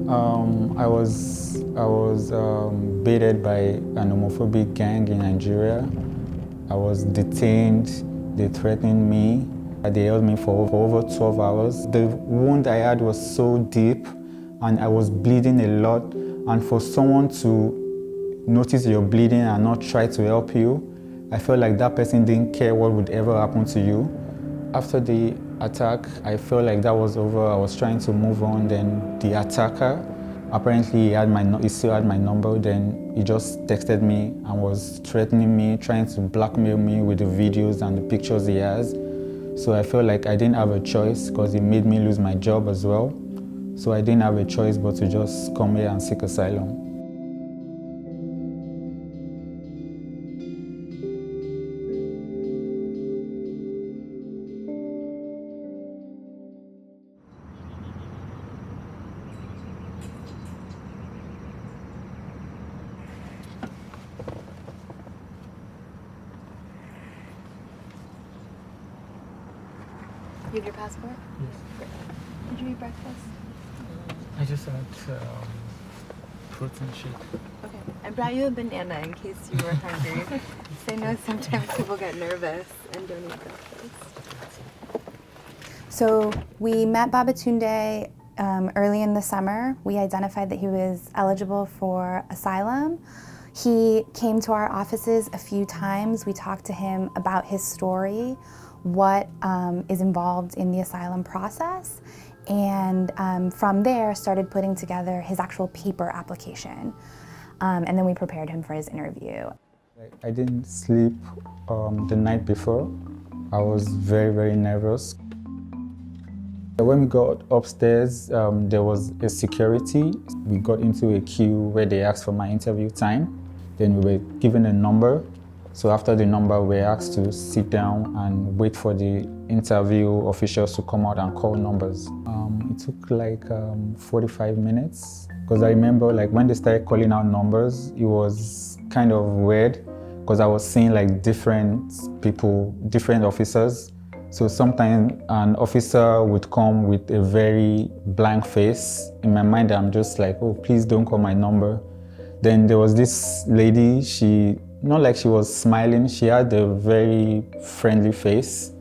I was baited by an homophobic gang in Nigeria. I was detained. They threatened me. They held me for over 12 hours. The wound I had was so deep, and I was bleeding a lot. And for someone to notice you're bleeding and not try to help you, I felt like that person didn't care what would ever happen to you. After the attack, I felt like that was over. I was trying to move on. Then the attacker, apparently he still had my number. Then he just texted me and was threatening me, trying to blackmail me with the videos and the pictures he has. So I felt like I didn't have a choice because it made me lose my job as well. So I didn't have a choice but to just come here and seek asylum. You have your passport? Yes. Great. Did you eat breakfast? I just had protein shake. Okay. I brought you a banana in case you were hungry. 'Cause I know sometimes people get nervous and don't eat breakfast. So we met Babatunde early in the summer. We identified that he was eligible for asylum. He came to our offices a few times. We talked to him about his story, what is involved in the asylum process, and from there started putting together his actual paper application. And then we prepared him for his interview. I didn't sleep the night before. I was very, very nervous. When we got upstairs, there was a security. We got into a queue where they asked for my interview time. Then we were given a number. So after the number, we were asked to sit down and wait for the interview officials to come out and call numbers. It took like 45 minutes. Because I remember like when they started calling out numbers, it was kind of weird because I was seeing like different people, different officers. So sometimes an officer would come with a very blank face. In my mind, I'm just like, oh, please don't call my number. Then there was this lady, not like she was smiling, she had a very friendly face.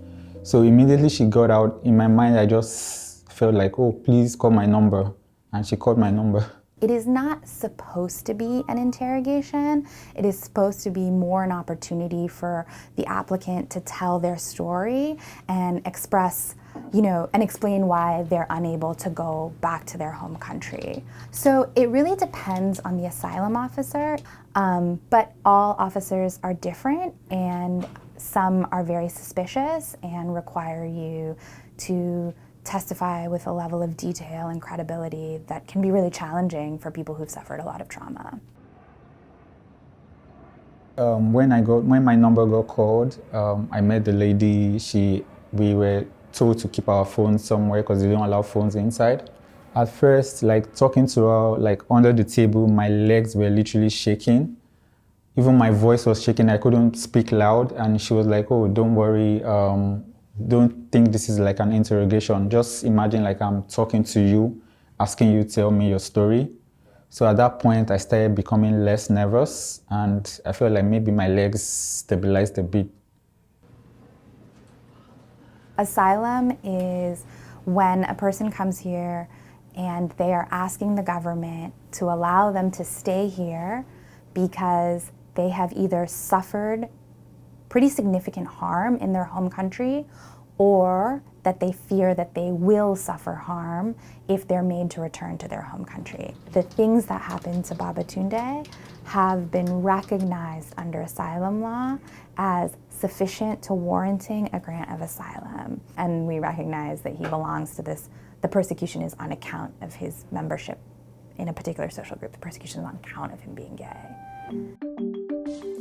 So immediately she got out. In my mind, I just felt like, oh, please call my number. And she called my number. It is not supposed to be an interrogation. It is supposed to be more an opportunity for the applicant to tell their story and express, and explain why they're unable to go back to their home country. So it really depends on the asylum officer, but all officers are different, and some are very suspicious and require you to testify with a level of detail and credibility that can be really challenging for people who've suffered a lot of trauma. When my number got called, I met the lady. We were told to keep our phones somewhere because they don't allow phones inside. At first, like talking to her, like under the table, my legs were literally shaking. Even my voice was shaking. I couldn't speak loud, and she was like, "Oh, don't worry. Don't think this is like an interrogation. Just imagine like I'm talking to you, asking you to tell me your story." So at that point, I started becoming less nervous, and I felt like maybe my legs stabilized a bit. Asylum is when a person comes here and they are asking the government to allow them to stay here because they have either suffered pretty significant harm in their home country, or that they fear that they will suffer harm if they're made to return to their home country. The things that happened to Babatunde have been recognized under asylum law as sufficient to warranting a grant of asylum. And we recognize that he belongs to this. The persecution is on account of his membership in a particular social group. The persecution is on account of him being gay.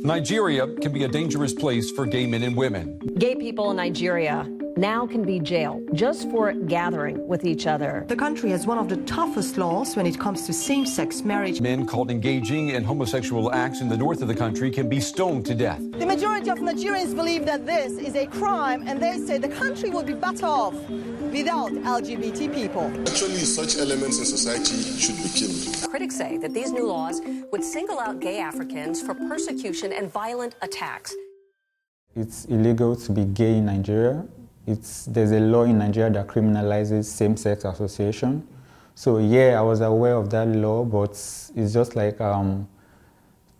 Nigeria can be a dangerous place for gay men and women. Gay people in Nigeria now can be jailed just for gathering with each other. The country has one of the toughest laws when it comes to same-sex marriage. Men caught engaging in homosexual acts in the north of the country can be stoned to death. The majority of Nigerians believe that this is a crime, and they say the country would be better off without LGBT people. Actually, such elements in society should be killed. Critics say that these new laws would single out gay Africans for persecution and violent attacks. It's illegal to be gay in Nigeria. There's a law in Nigeria that criminalizes same-sex association. So yeah, I was aware of that law, but it's just like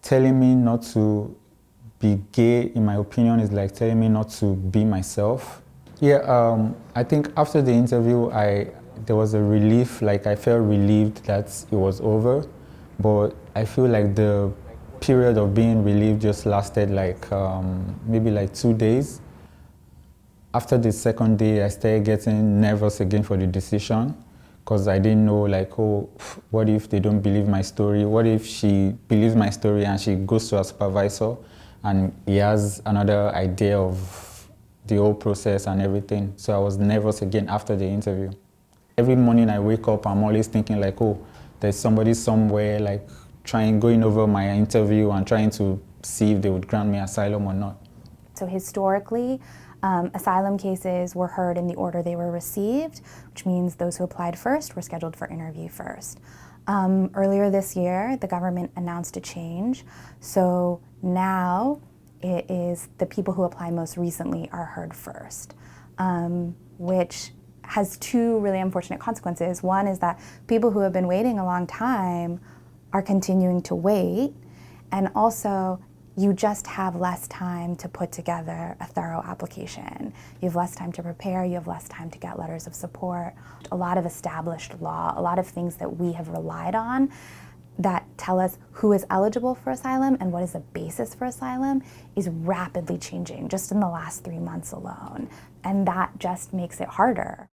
telling me not to be gay, in my opinion, is like telling me not to be myself. Yeah, I think after the interview, there was a relief, like I felt relieved that it was over, but I feel like the period of being relieved just lasted like maybe like 2 days. After the second day, I started getting nervous again for the decision because I didn't know, like, oh, what if they don't believe my story? What if she believes my story and she goes to her supervisor and he has another idea of the whole process and everything? So I was nervous again after the interview. Every morning I wake up, I'm always thinking like, oh, there's somebody somewhere like going over my interview and trying to see if they would grant me asylum or not. So historically, asylum cases were heard in the order they were received, which means those who applied first were scheduled for interview first. Earlier this year, the government announced a change. So now it is the people who apply most recently are heard first, which has two really unfortunate consequences. One is that people who have been waiting a long time are continuing to wait, and also you just have less time to put together a thorough application. You have less time to prepare, you have less time to get letters of support. A lot of established law, a lot of things that we have relied on that tell us who is eligible for asylum and what is the basis for asylum is rapidly changing just in the last 3 months alone. And that just makes it harder.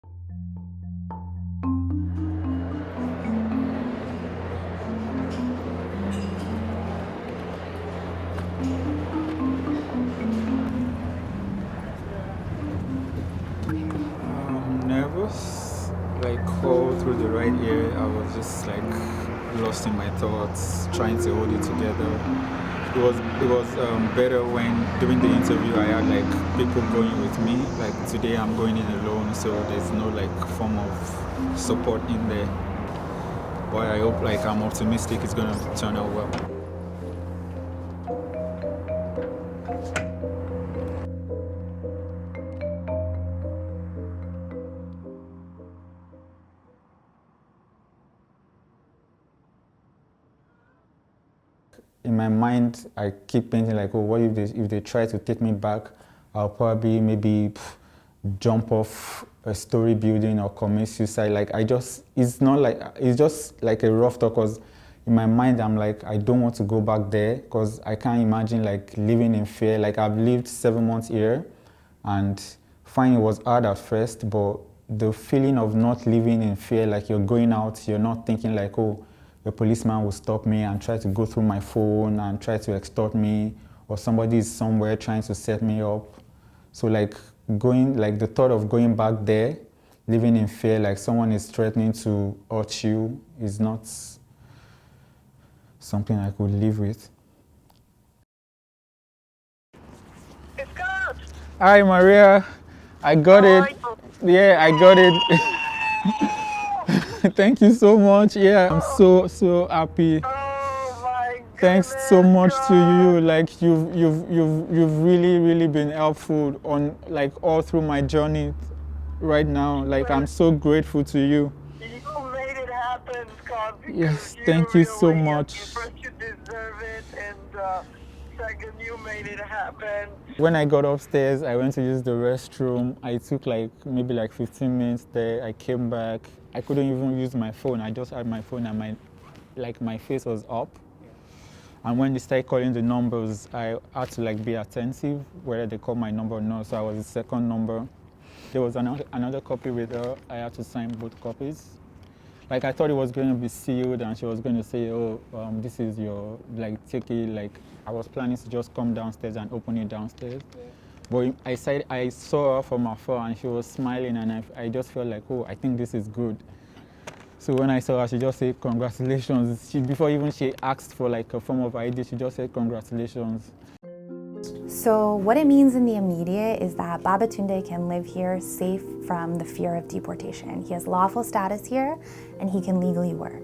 Nervous, like all through the ride here, I was just like lost in my thoughts, trying to hold it together. It was better when during the interview I had like people going with me. Like today I'm going in alone, so there's no like form of support in there. But I hope, like I'm optimistic it's gonna turn out well. In my mind, I keep thinking like, oh, what if they try to take me back? I'll probably maybe jump off a story building or commit suicide. Like it's just like a rough talk, because in my mind, I'm like, I don't want to go back there because I can't imagine like living in fear. Like I've lived 7 months here and fine, it was hard at first, but the feeling of not living in fear, like you're going out, you're not thinking like, oh, the policeman will stop me and try to go through my phone and try to extort me, or somebody is somewhere trying to set me up. So like the thought of going back there, living in fear, like someone is threatening to hurt you, is not something I could live with. It's good. Hi Maria, I got it. Yeah, I got it. Thank you so much. Yeah, I'm so happy. Oh my goodness, Thanks so much to you. Like you've really been helpful on like all through my journey right now. Like I'm so grateful to you. You made it happen, Scott. Yes, thank you so much. First, you deserve it, and second, you made it happen. When I got upstairs, I went to use the restroom. I took like maybe like 15 minutes there. I came back. I couldn't even use my phone. I just had my phone and my face was up. And when they started calling the numbers, I had to like be attentive whether they call my number or not. So I was the second number. There was another copy with her. I had to sign both copies. Like I thought it was going to be sealed and she was going to say, oh, this is your, like take it, like I was planning to just come downstairs and open it downstairs. But I saw her from afar and she was smiling and I just felt like, oh, I think this is good. So when I saw her, she just said, congratulations. Before even she asked for like a form of ID, she just said, congratulations. So what it means in the immediate is that Babatunde can live here safe from the fear of deportation. He has lawful status here and he can legally work.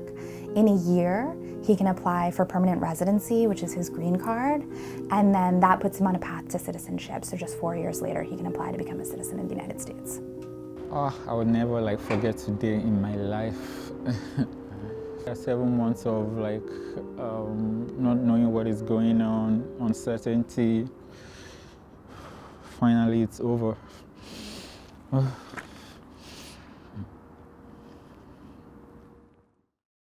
In a year, he can apply for permanent residency, which is his green card, and then that puts him on a path to citizenship. So just 4 years later, he can apply to become a citizen of the United States. Oh, I would never forget today in my life. 7 months of not knowing what is going on, uncertainty. Finally, it's over.